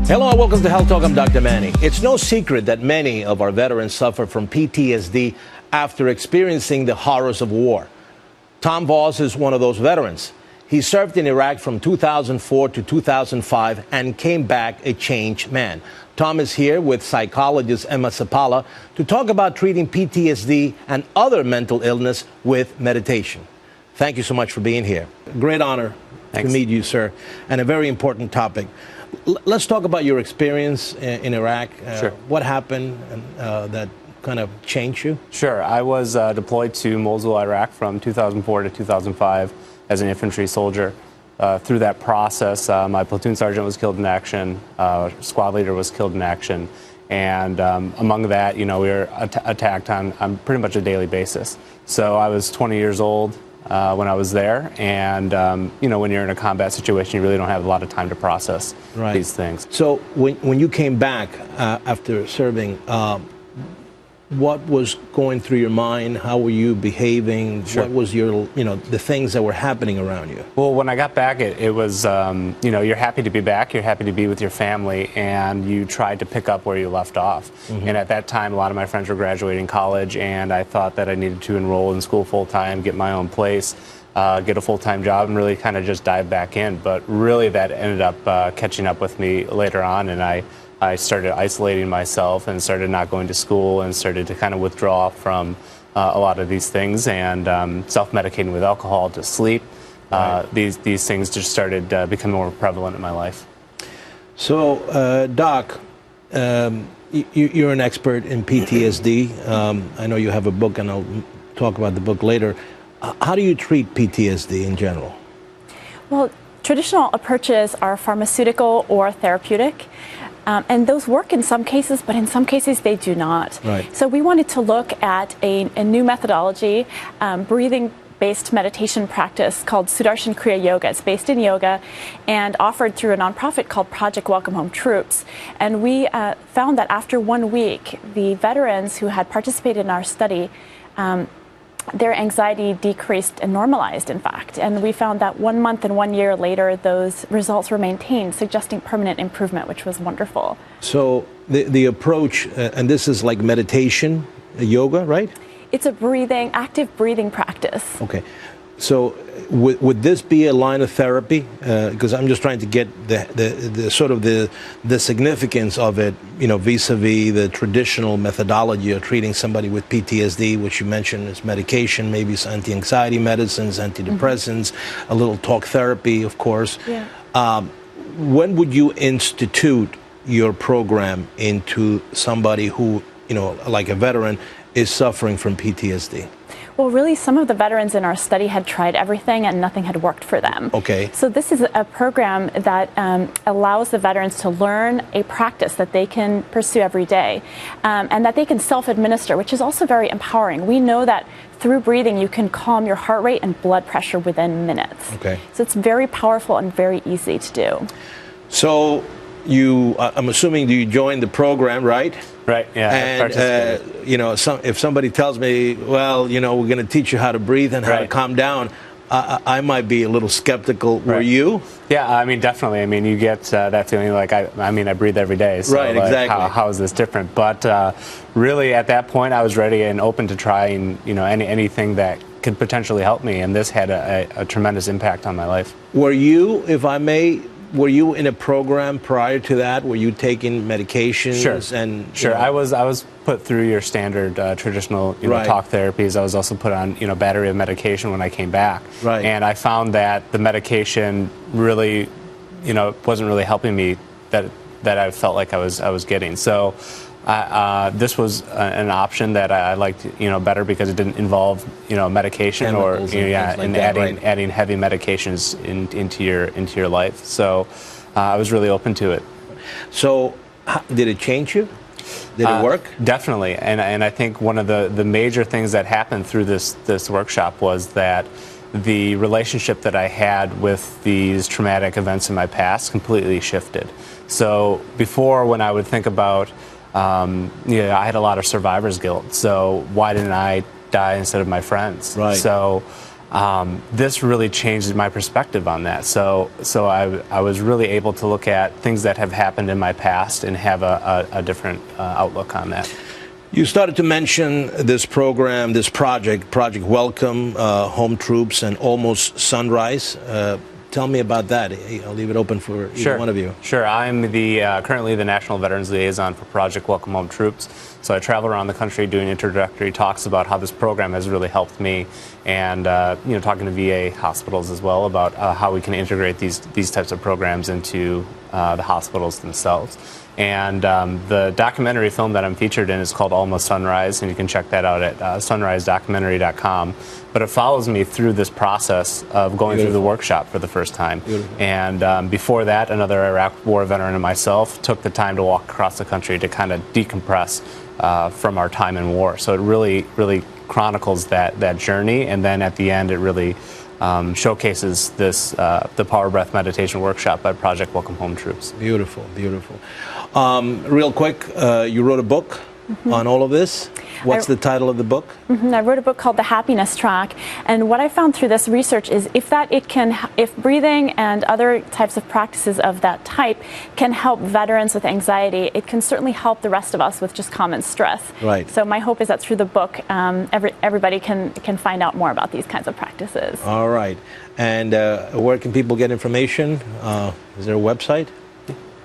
Hello and welcome to Health Talk. I'm Dr. Manny. It's no secret that many of our veterans suffer from PTSD after experiencing the horrors of war. Tom Voss is one of those veterans. He served in Iraq from 2004 to 2005 and came back a changed man. Tom is here with psychologist Emma Sapala to talk about treating PTSD and other mental illness with meditation. Thank you so much for being here. Great honor to meet you, sir, and a very important topic. Let's talk about your experience in Iraq. Sure. What happened that kind of changed you? Sure. I was deployed to Mosul, Iraq from 2004 to 2005 as an infantry soldier. Through that process, my platoon sergeant was killed in action, squad leader was killed in action, and among that, we were attacked on pretty much a daily basis. So I was 20 years old when I was there, and when you're in a combat situation, you really don't have a lot of time to process these things. So when you came back after serving, what was going through your mind? How were you behaving? Sure. What was your, the things that were happening around you? Well, when I got back, it was, you're happy to be back, you're happy to be with your family, and you tried to pick up where you left off. Mm-hmm. And at that time, a lot of my friends were graduating college, and I thought that I needed to enroll in school full-time, get my own place, get a full-time job, and really kind of just dive back in. But really, that ended up catching up with me later on, and I started isolating myself and started not going to school and started to kind of withdraw from a lot of these things and self-medicating with alcohol to sleep. These things just started becoming more prevalent in my life. So, Doc, you're an expert in PTSD. I know you have a book, and I'll talk about the book later. How do you treat PTSD in general? Well, traditional approaches are pharmaceutical or therapeutic. And those work in some cases, but in some cases they do not. Right. So we wanted to look at a new methodology, breathing-based meditation practice called Sudarshan Kriya Yoga. It's based in yoga and offered through a nonprofit called Project Welcome Home Troops. And we found that after 1 week, the veterans who had participated in our study, their anxiety decreased and normalized, in fact. And we found that 1 month and 1 year later, those results were maintained, suggesting permanent improvement, which was wonderful. So the approach, and this is like meditation, yoga, right? It's a active breathing practice. Okay. So would this be a line of therapy? Because I'm just trying to get the sort of the significance of it, vis-a-vis the traditional methodology of treating somebody with PTSD, which you mentioned is medication, maybe it's anti-anxiety medicines, antidepressants, a little talk therapy, of course. Yeah. When would you institute your program into somebody who, like a veteran, is suffering from PTSD? Well, really, some of the veterans in our study had tried everything and nothing had worked for them. Okay. So this is a program that allows the veterans to learn a practice that they can pursue every day and that they can self-administer, which is also very empowering. We know that through breathing, you can calm your heart rate and blood pressure within minutes. Okay. So it's very powerful and very easy to do. So I'm assuming you joined the program, right? Right, yeah. And, if somebody tells me, well, we're going to teach you how to breathe and how to calm down, I might be a little skeptical. Were you? Yeah, definitely. You get that feeling like, I breathe every day. So right, exactly. How is this different? But really, at that point, I was ready and open to trying, anything that could potentially help me. And this had a tremendous impact on my life. Were you, if I may, were you in a program prior to that? Were you taking medications? Sure. And sure. I was put through your standard traditional talk therapies. I was also put on battery of medication when I came back. Right. And I found that the medication really wasn't really helping me that I felt like I was getting. So this was an option that I liked better because it didn't involve medication chemicals and adding heavy medications into your life. So I was really open to it. So did it change you? Did it work? Definitely, and I think one of the major things that happened through this workshop was that the relationship that I had with these traumatic events in my past completely shifted. So before, when I would think about I had a lot of survivor's guilt. So why didn't I die instead of my friends? Right. So this really changed my perspective on that. So I was really able to look at things that have happened in my past and have a different outlook on that. You started to mention this program, this project Welcome, Home Troops, and Almost Sunrise. Tell me about that. I'll leave it open for either one of you. Sure. I'm currently the National Veterans Liaison for Project Welcome Home Troops. So I travel around the country doing introductory talks about how this program has really helped me, and talking to VA hospitals as well about how we can integrate these types of programs into the hospitals themselves. And the documentary film that I'm featured in is called Almost Sunrise, and you can check that out at sunrisedocumentary.com. But it follows me through this process of going through the workshop for the first time. And before that, another Iraq War veteran and myself took the time to walk across the country to kind of decompress from our time in war. So it really chronicles that journey, and then at the end it really showcases this the Power Breath Meditation Workshop by Project Welcome Home Troops. Beautiful, beautiful. Real quick, you wrote a book on all of this. What's the title of the book? I wrote a book called The Happiness Track, and what I found through this research is if breathing and other types of practices of that type can help veterans with anxiety, it can certainly help the rest of us with just common stress. Right. So my hope is that through the book, everybody can find out more about these kinds of practices. All right. And where can people get information? Is there a website?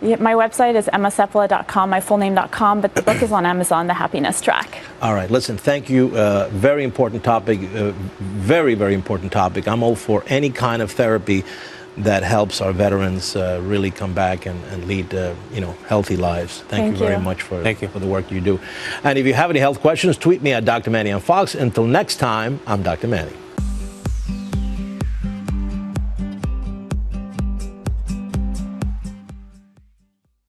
Yeah, my website is emmacepala.com, my full name.com, but the book is on Amazon, The Happiness Track. All right, listen, thank you. Very important topic, very, very important topic. I'm all for any kind of therapy that helps our veterans really come back and lead healthy lives. Thank you very much for the work you do. And if you have any health questions, tweet me at Dr. Manny on Fox. Until next time, I'm Dr. Manny.